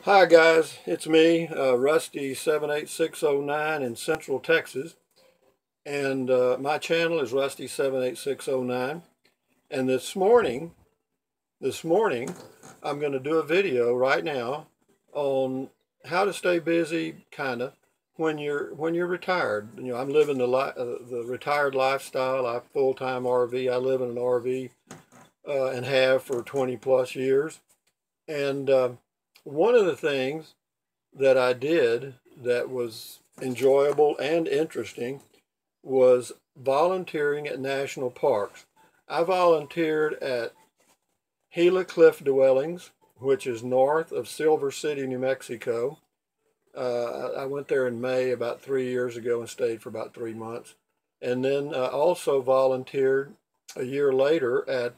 Hi guys, it's me, Rusty 78609 in Central Texas, and my channel is Rusty 78609. And this morning, I'm going to do a video right now on how to stay busy, kinda, when you're retired. I'm living the retired lifestyle. I have full-time RV. I live in an RV and have for 20 plus years, and one of the things that I did that was enjoyable and interesting was volunteering at national parks. I volunteered at Gila Cliff Dwellings, which is north of Silver City, New Mexico. I went there in May about 3 years ago and stayed for about 3 months. And then also volunteered a year later at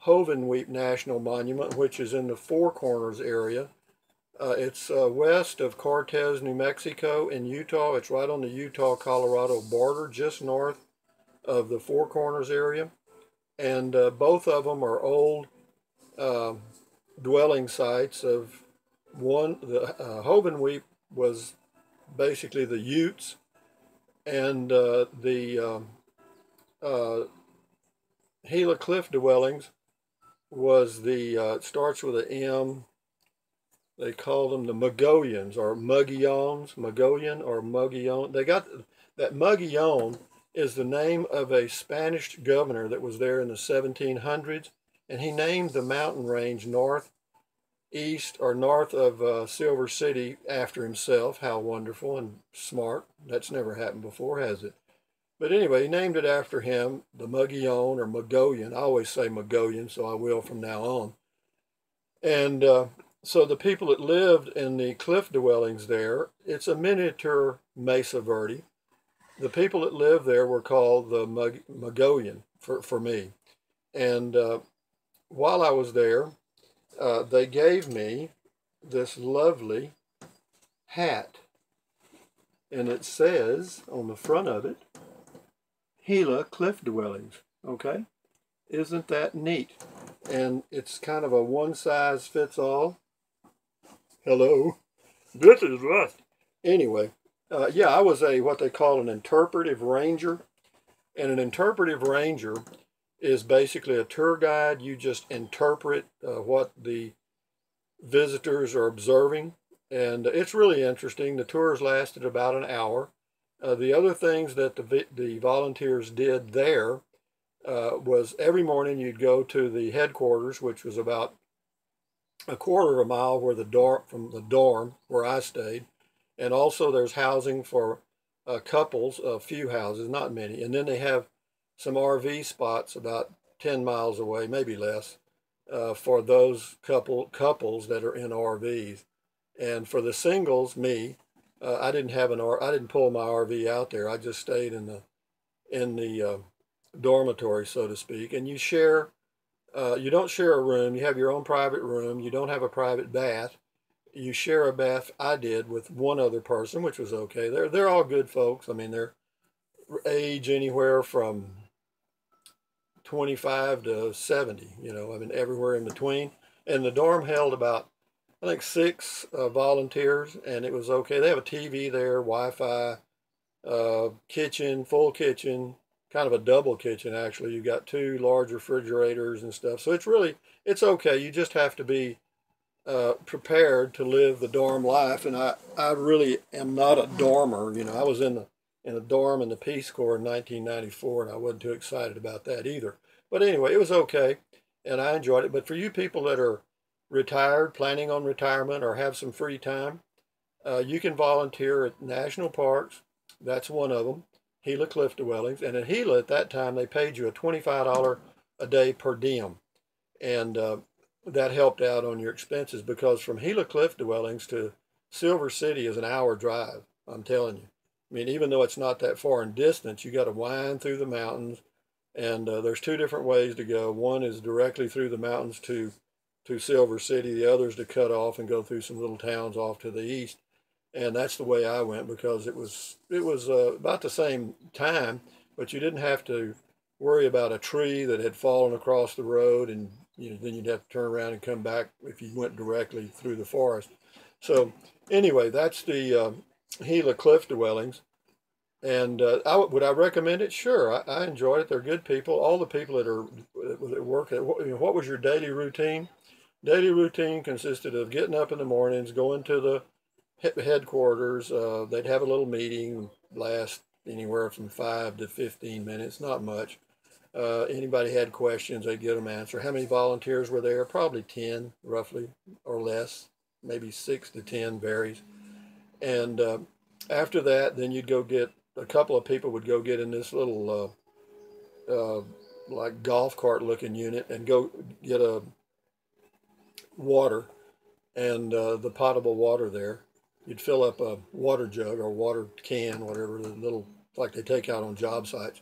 Hovenweep National Monument, which is in the Four Corners area. It's west of Cortez, New Mexico, in Utah. It's right on the Utah-Colorado border, just north of the Four Corners area. And both of them are old uh, dwelling sites of one. The Hovenweep was basically the Utes, and the uh, Gila Cliff Dwellings was it starts with an M. They call them the Mogollons or Muggillons, Mogollon or Mogollon. They got that Mogollon is the name of a Spanish governor that was there in the 1700s, and he named the mountain range northeast or north of Silver City after himself. How wonderful and smart. That's never happened before, has it? But anyway, he named it after him, the Mogollon or Mogollon. I always say Mogollon, so I will from now on. And so the people that lived in the cliff dwellings there, it's a miniature Mesa Verde. The people that lived there were called the Mogollon for me. And while I was there, they gave me this lovely hat. And it says on the front of it, Gila Cliff Dwellings. Okay? Isn't that neat? And it's kind of a one-size-fits-all. Hello, this is Rust. Anyway, yeah, I was what they call an interpretive ranger. And an interpretive ranger is basically a tour guide. You just interpret what the visitors are observing. And it's really interesting. The tours lasted about an hour. The other things that the volunteers did there was every morning you'd go to the headquarters, which was about a quarter of a mile from the dorm where I stayed. And also there's housing for couples, a few houses, not many. And then they have some RV spots about 10 miles away, maybe less, for those couples that are in RVs. And for the singles, me, I didn't pull my RV out there. I just stayed in the dormitory, so to speak. And you don't share a room. You have your own private room. You don't have a private bath. You share a bath. I did with one other person, which was okay. They're all good folks. I mean, they're age anywhere from 25 to 70. I mean, everywhere in between. And the dorm held about, I think, 6 volunteers, and it was okay. They have a TV there, Wi-Fi, kitchen, full kitchen. Kind of a double kitchen, actually. You got 2 large refrigerators and stuff. So it's okay. You just have to be prepared to live the dorm life. And I really am not a dormer. I was in a dorm in the Peace Corps in 1994, and I wasn't too excited about that either. But anyway, it was okay, and I enjoyed it. But for you people that are retired, planning on retirement, or have some free time, you can volunteer at national parks. That's one of them. Gila Cliff Dwellings. And at Gila at that time, they paid you a $25 a day per diem. And that helped out on your expenses, because from Gila Cliff Dwellings to Silver City is an hour drive, I'm telling you. I mean, even though it's not that far in distance, you got to wind through the mountains. And there's 2 different ways to go. One is directly through the mountains to Silver City. The other is to cut off and go through some little towns off to the east. And that's the way I went, because it was about the same time, but you didn't have to worry about a tree that had fallen across the road, and then you'd have to turn around and come back if you went directly through the forest. So anyway, that's the Gila cliff dwellings. And would I recommend it? Sure, I enjoyed it. They're good people. All the people that work at, what was your daily routine? Daily routine consisted of getting up in the mornings, going to the headquarters. They'd have a little meeting, last anywhere from 5 to 15 minutes, not much. Anybody had questions, they'd get them answered. How many volunteers were there? Probably 10, roughly, or less. Maybe 6 to 10, varies. And after that, then you'd go get, a couple of people would go get in this little like golf cart looking unit and go get a water and the potable water there. You'd fill up a water jug or water can, whatever, the little, like they take out on job sites.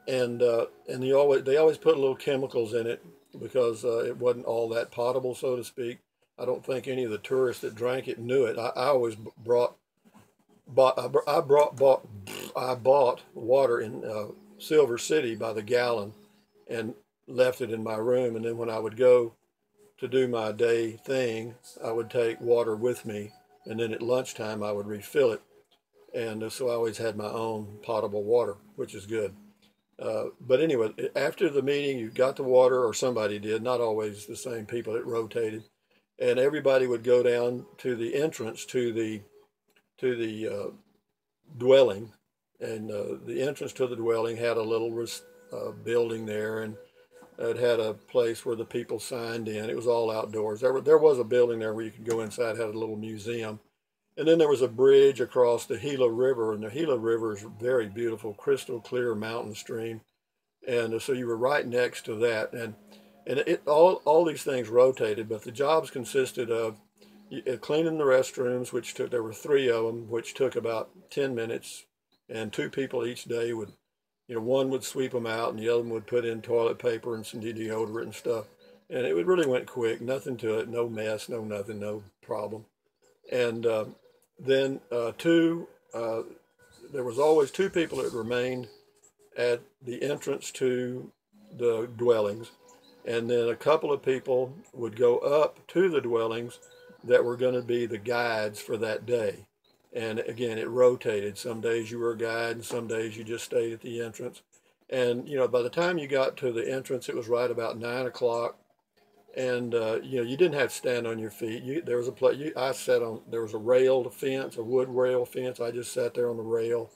And they always put little chemicals in it because it wasn't all that potable, so to speak. I don't think any of the tourists that drank it knew it. I always I bought water in Silver City by the gallon and left it in my room. And then when I would go to do my day thing, I would take water with me, and then at lunchtime I would refill it. And so I always had my own potable water, which is good. But anyway, after the meeting, you got the water, or somebody did, not always the same people, it rotated, and everybody would go down to the entrance to the dwelling, and the entrance to the dwelling had a little building there, and it had a place where the people signed in. It was all outdoors. There was a building there where you could go inside, had a little museum. And then there was a bridge across the Gila River, and the Gila River is a very beautiful, crystal clear mountain stream. And so you were right next to that. And all these things rotated, but the jobs consisted of cleaning the restrooms, there were 3 of them, which took about 10 minutes, and 2 people each day would, one would sweep them out, and the other one would put in toilet paper and some deodorant and stuff. And it really went quick, nothing to it, no mess, no nothing, no problem. And then there was always 2 people that remained at the entrance to the dwellings, and then a couple of people would go up to the dwellings that were going to be the guides for that day. And again, it rotated. Some days you were a guide, and some days you just stayed at the entrance. And by the time you got to the entrance, it was right about 9 o'clock. And you didn't have to stand on your feet. There was a place. I sat on. There was a railed fence, a wood rail fence. I just sat there on the rail,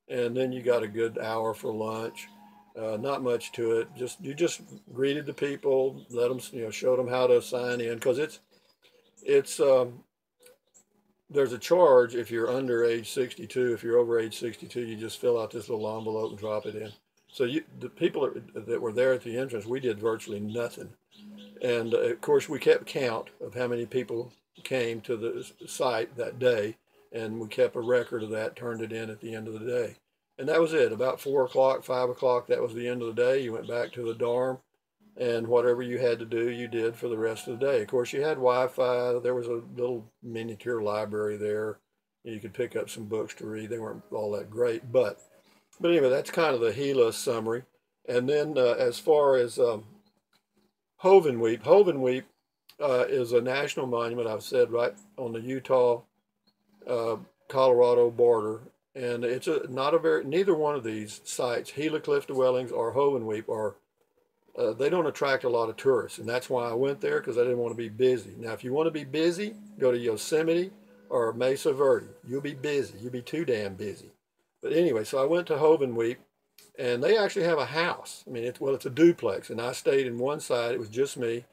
and then you got a good hour for lunch. Not much to it. You just greeted the people, let them, showed them how to sign in, because it's there's a charge if you're under age 62. If you're over age 62, you just fill out this little envelope and drop it in. So the people that were there at the entrance, we did virtually nothing. And of course, we kept count of how many people came to the site that day, and we kept a record of that, turned it in at the end of the day. And that was it. About 4 o'clock, 5 o'clock, that was the end of the day. You went back to the dorm, and whatever you had to do, you did for the rest of the day. Of course, you had Wi-Fi. There was a little miniature library there. You could pick up some books to read. They weren't all that great, but anyway, that's kind of the Gila summary. And then as far as Hovenweep is a national monument, I've said, right on the Utah Colorado border. And it's neither one of these sites, Gila Cliff Dwellings or Hovenweep, they don't attract a lot of tourists. And that's why I went there, because I didn't want to be busy. Now, if you want to be busy, go to Yosemite or Mesa Verde. You'll be busy. You'll be too damn busy. But anyway, so I went to Hovenweep, and they actually have a house. I mean, it's a duplex, and I stayed in one side. It was just me.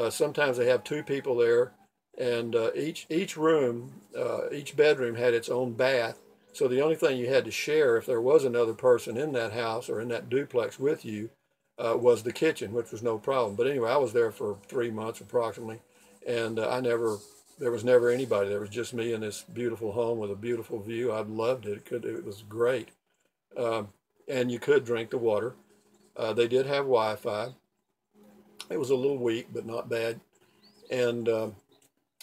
Sometimes they have 2 people there, and each room, each bedroom had its own bath. So the only thing you had to share, if there was another person in that house or in that duplex with you, was the kitchen, which was no problem. But anyway, I was there for 3 months approximately, and there was never anybody. There was just me in this beautiful home with a beautiful view. I loved it. It was great. And you could drink the water. They did have Wi-Fi. It was a little weak, but not bad. And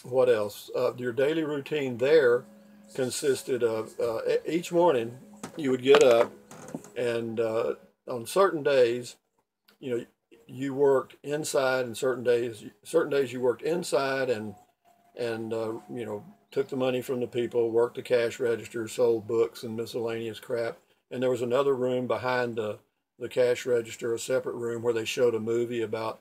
what else? Your daily routine there consisted of each morning you would get up, and on certain days, you worked inside, and certain days you worked inside, and and you know, took the money from the people, worked the cash register, sold books and miscellaneous crap. And there was another room behind the cash register, a separate room where they showed a movie about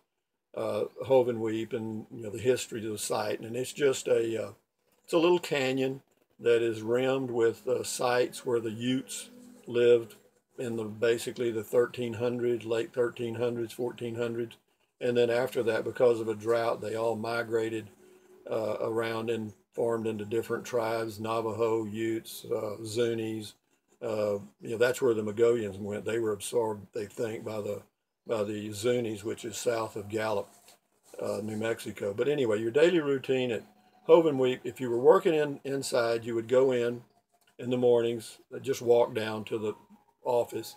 Hovenweep and, you know, the history of the site. And it's just it's a little canyon that is rimmed with sites where the Utes lived in the basically the 1300s, late 1300s, 1400s. And then after that, because of a drought, they all migrated around and formed into different tribes: Navajo, Utes, Zunis. You know, that's where the Mogollons went. They were absorbed, they think, by the Zunis, which is south of Gallup, New Mexico. But anyway, your daily routine at Hovenweep, if you were working inside, you would go in the mornings, just walk down to the office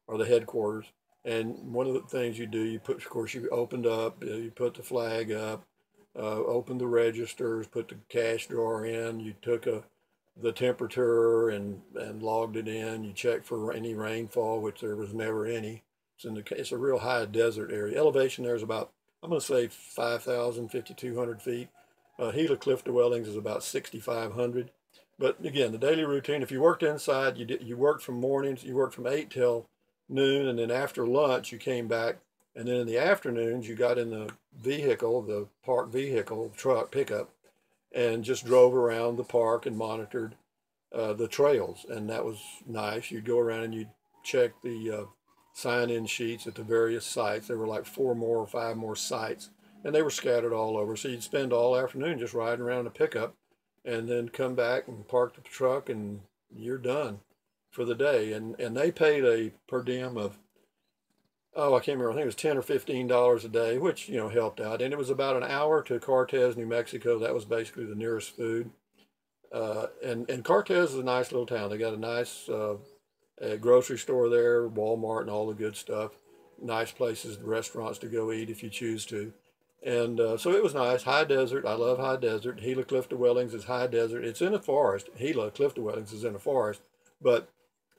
or the headquarters. And one of the things you do, you put, of course, you opened up, you put the flag up, opened the registers, put the cash drawer in. You took the temperature and logged it in. You checked for any rainfall, which there was never any. It's a real high desert area. Elevation there is about, I'm going to say 5,000, 5,200 feet. Gila cliff dwellings is about 6,500. But again, the daily routine, if you worked inside, you worked from mornings, you worked from 8 till noon, and then after lunch you came back, and then in the afternoons you got in the vehicle, the park vehicle, truck, pickup, and just drove around the park and monitored the trails. And that was nice. You'd go around and you'd check the sign-in sheets at the various sites. There were like 4 more or 5 more sites, and they were scattered all over. So you'd spend all afternoon just riding around a pickup, and then come back and park the truck, and you're done for the day. And they paid a per diem of, oh, I can't remember, I think it was $10 or $15 a day, which, you know, helped out. And it was about an hour to Cortez, New Mexico. That was basically the nearest food. And Cortez is a nice little town. They got a nice grocery store there, Walmart and all the good stuff. Nice places, restaurants to go eat if you choose to. And so it was nice. High desert. I love high desert. Gila Cliff Dwellings is high desert. It's in a forest. Gila Cliff Dwellings is in a forest, but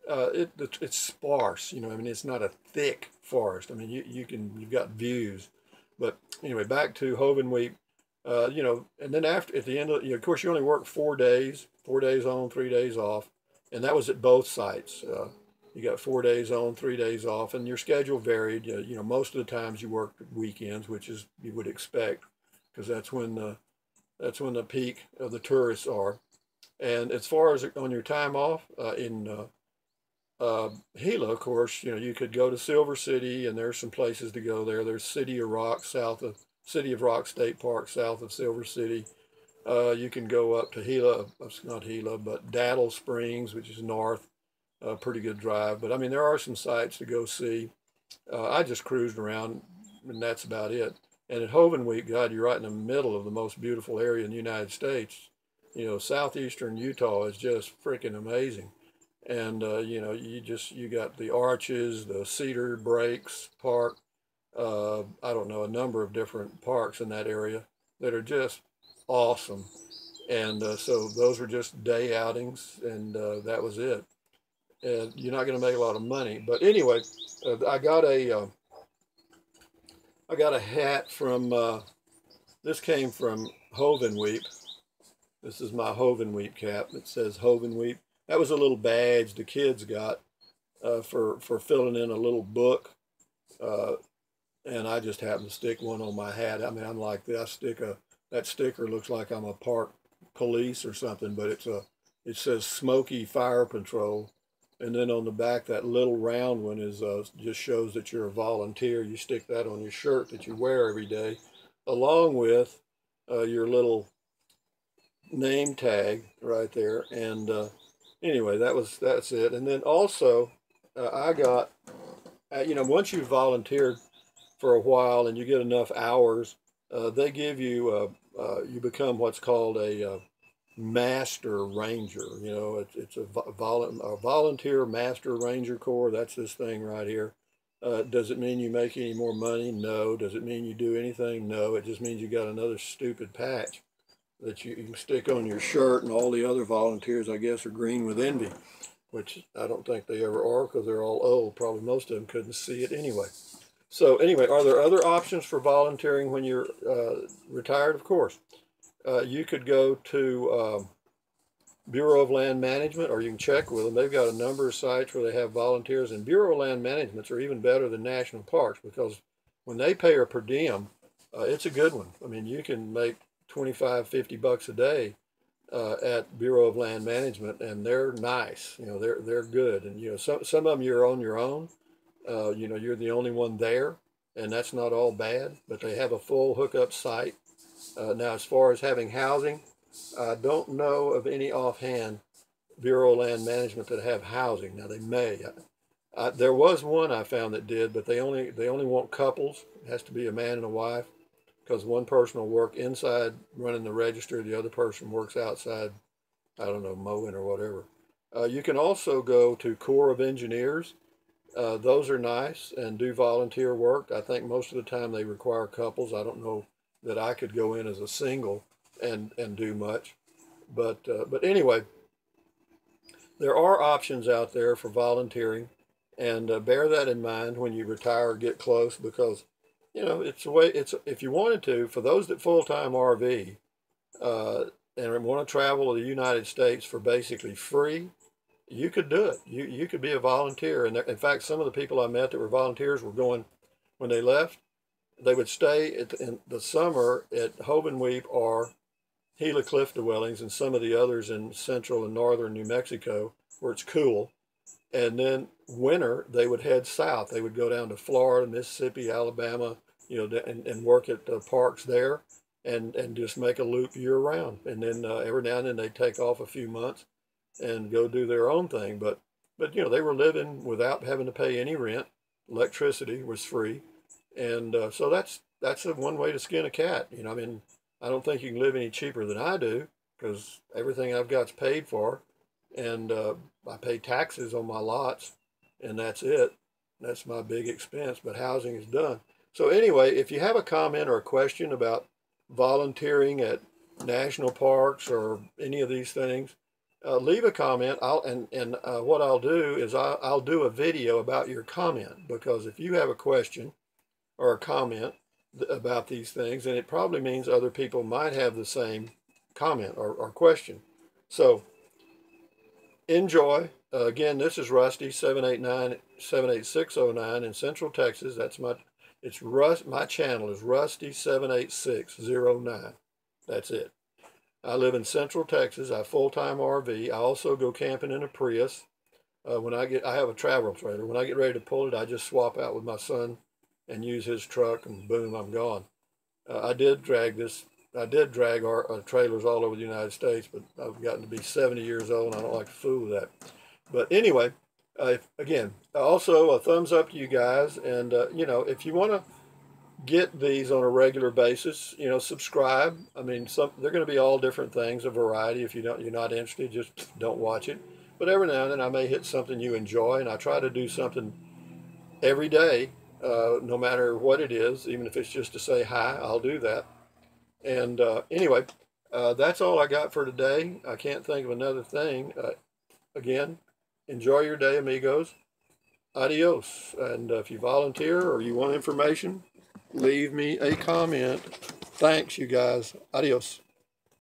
it's sparse. You know, I mean, it's not a thick forest. I mean, you've got views. But anyway, back to Hovenweep. You know, and then after, at the end of, you know, of course, you only work 4 days, 4 days on, 3 days off, and that was at both sites. You got 4 days on, 3 days off, and your schedule varied. You know, most of the times you worked weekends, which is you would expect, because that's when the peak of the tourists are. And as far as on your time off in Gila, of course, you know, you could go to Silver City, and there's some places to go there. There's City of Rock State Park south of Silver City. You can go up to Gila, not Gila, but Daddle Springs, which is north. Pretty good drive. But I mean, there are some sites to go see. I just cruised around, and that's about it. And at Hovenweep, God, you're right in the middle of the most beautiful area in the United States. You know, southeastern Utah is just freaking amazing. And you know, you got the Arches, the Cedar Breaks Park. I don't know, a number of different parks in that area that are just awesome. And so those were just day outings, and that was it. And you're not going to make a lot of money. But anyway, I got a hat from, this came from Hovenweep. This is my Hovenweep cap. It says Hovenweep. That was a little badge the kids got for filling in a little book. And I just happened to stick one on my hat. I mean, I'm like this. That sticker looks like I'm a park police or something, but it says Smoky Fire Patrol. And then on the back, that little round one is just shows that you're a volunteer. You stick that on your shirt that you wear every day, along with your little name tag right there. And anyway, that's it. And then also, I got, you know, once you volunteered for a while and you get enough hours, they give you you become what's called a Master Ranger. You know, it's a volunteer Master Ranger Corps. That's this thing right here. Does it mean you make any more money? No. Does it mean you do anything? No. It just means you got another stupid patch that you can stick on your shirt, and all the other volunteers, I guess, are green with envy, which I don't think they ever are, because they're all old. Probably most of them couldn't see it anyway. So anyway, are there other options for volunteering when you're retired? Of course. You could go to Bureau of Land Management, or you can check with them. They've got a number of sites where they have volunteers, and Bureau of Land Managements are even better than national parks, because when they pay a per diem, it's a good one. I mean, you can make 25, $50 a day at Bureau of Land Management, and they're nice. You know, they're good, and some of them you're on your own. You're the only one there, and that's not all bad. But they have a full hookup site. Now, as far as having housing, I don't know of any offhand Bureau of Land Management that have housing. Now they may. There was one I found that did, but they only want couples. It has to be a man and a wife, because one person will work inside running the register, the other person works outside, I don't know, mowing or whatever. You can also go to Corps of Engineers. Those are nice and do volunteer work. I think most of the time they require couples. I don't know that I could go in as a single and do much. But anyway, there are options out there for volunteering, and bear that in mind when you retire or get close, because it's a way. It's if you wanted to, for those that full-time RV and want to travel to the United States for basically free, you could do it. You could be a volunteer. And in fact, some of the people I met that were volunteers were going, when they left, they would stay in the summer at Hovenweep or Gila Cliff Dwellings and some of the others in central and northern New Mexico where it's cool. And then winter, they would head south. They would go down to Florida, Mississippi, Alabama, and work at parks there, and just make a loop year round. And then every now and then they'd take off a few months and go do their own thing. But they were living without having to pay any rent. Electricity was free. And so that's one way to skin a cat. I mean, I don't think you can live any cheaper than I do, because everything I've got's paid for, and I pay taxes on my lots, and that's it. That's my big expense, but housing is done. So anyway, if you have a comment or a question about volunteering at national parks or any of these things, leave a comment. What I'll do is I'll do a video about your comment, because if you have a question or a comment about these things, and it probably means other people might have the same comment or question. So enjoy. Again, this is Rusty 789-78609 in Central Texas. My channel is Rusty 78609. That's it. I live in Central Texas. I have full-time RV. I also go camping in a Prius. I have a travel trailer. When I get ready to pull it, I just swap out with my son and use his truck, and boom, I'm gone. I did drag our trailers all over the United States, but I've gotten to be 70 years old, and I don't like to fool with that. But anyway, again, also a thumbs up to you guys, and if you want to get these on a regular basis, subscribe. I mean, they're going to be all different things, a variety. If you're not interested, just don't watch it. But every now and then I may hit something you enjoy, and I try to do something every day. No matter what it is, even if it's just to say hi, I'll do that. And anyway, that's all I got for today. I can't think of another thing. Again, enjoy your day, amigos. Adios. And if you volunteer or you want information, leave me a comment. Thanks, you guys. Adios.